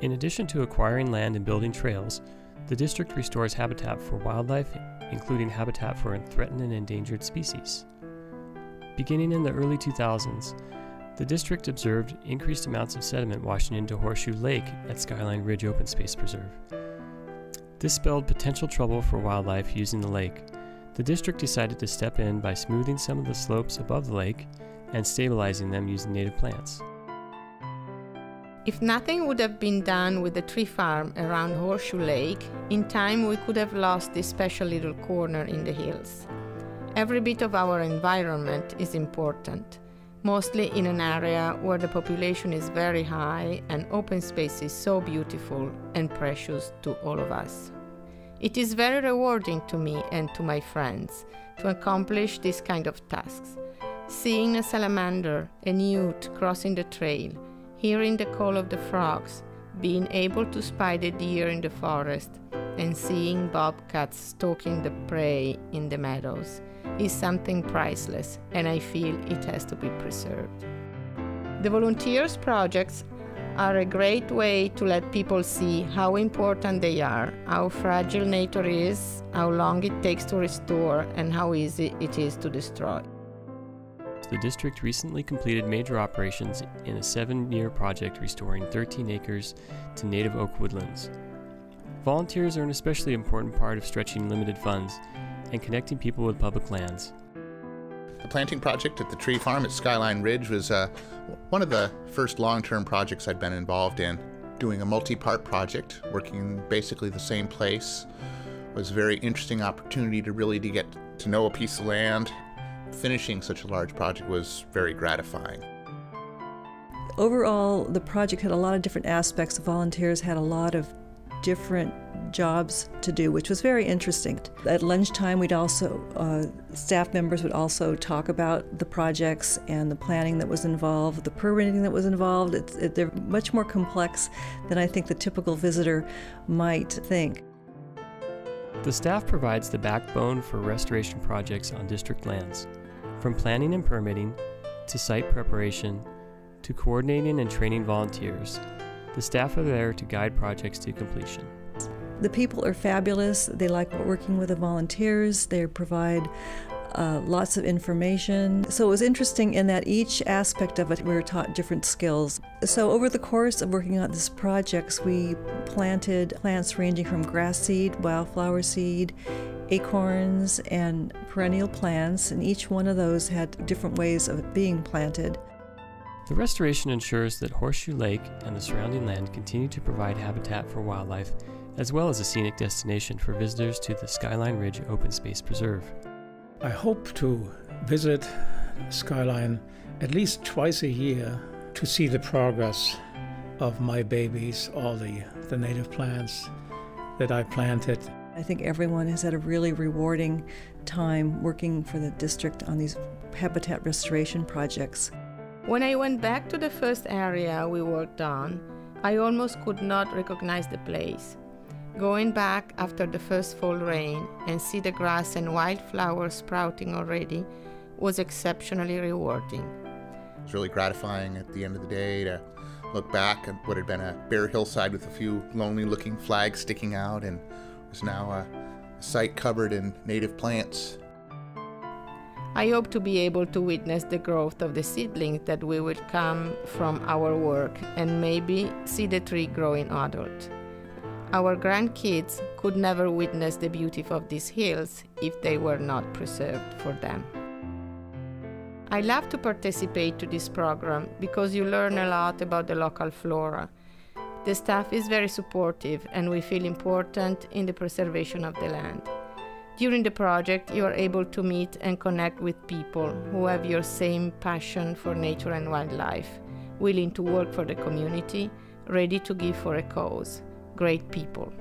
In addition to acquiring land and building trails, the district restores habitat for wildlife, including habitat for threatened and endangered species. Beginning in the early 2000s, the district observed increased amounts of sediment washing into Horseshoe Lake at Skyline Ridge Open Space Preserve. This spelled potential trouble for wildlife using the lake. The district decided to step in by smoothing some of the slopes above the lake and stabilizing them using native plants. If nothing would have been done with the tree farm around Horseshoe Lake, in time we could have lost this special little corner in the hills. Every bit of our environment is important, mostly in an area where the population is very high and open space is so beautiful and precious to all of us. It is very rewarding to me and to my friends to accomplish this kind of tasks. Seeing a salamander, a newt crossing the trail, hearing the call of the frogs, being able to spy the deer in the forest, and seeing bobcats stalking the prey in the meadows is something priceless, and I feel it has to be preserved. The volunteers' projects are a great way to let people see how important they are, how fragile nature is, how long it takes to restore, and how easy it is to destroy. The district recently completed major operations in a 7-year project restoring 13 acres to native oak woodlands. Volunteers are an especially important part of stretching limited funds and connecting people with public lands. The planting project at the tree farm at Skyline Ridge was one of the first long-term projects I'd been involved in. Doing a multi-part project, working basically the same place, was a very interesting opportunity to get to know a piece of land. Finishing such a large project was very gratifying. Overall, the project had a lot of different aspects. The volunteers had a lot of different jobs to do, which was very interesting. At lunchtime, staff members would also talk about the projects and the planning that was involved, the permitting that was involved. They're much more complex than I think the typical visitor might think. The staff provides the backbone for restoration projects on district lands, from planning and permitting, to site preparation, to coordinating and training volunteers. The staff are there to guide projects to completion. The people are fabulous. They like working with the volunteers. They provide lots of information. So it was interesting in that each aspect of it, we were taught different skills. So over the course of working on this project, we planted plants ranging from grass seed, wildflower seed, acorns, and perennial plants, and each one of those had different ways of being planted. The restoration ensures that Horseshoe Lake and the surrounding land continue to provide habitat for wildlife, as well as a scenic destination for visitors to the Skyline Ridge Open Space Preserve. I hope to visit Skyline at least twice a year to see the progress of my babies, all the native plants that I planted. I think everyone has had a really rewarding time working for the district on these habitat restoration projects. When I went back to the first area we worked on, I almost could not recognize the place. Going back after the first fall rain and see the grass and wildflowers sprouting already was exceptionally rewarding. It was really gratifying at the end of the day to look back at what had been a bare hillside with a few lonely-looking flags sticking out and was now a site covered in native plants. I hope to be able to witness the growth of the seedlings that will come from our work and maybe see the tree growing adult. Our grandkids could never witness the beauty of these hills if they were not preserved for them. I love to participate to this program because you learn a lot about the local flora. The staff is very supportive and we feel important in the preservation of the land. During the project, you are able to meet and connect with people who have your same passion for nature and wildlife, willing to work for the community, ready to give for a cause. Great people.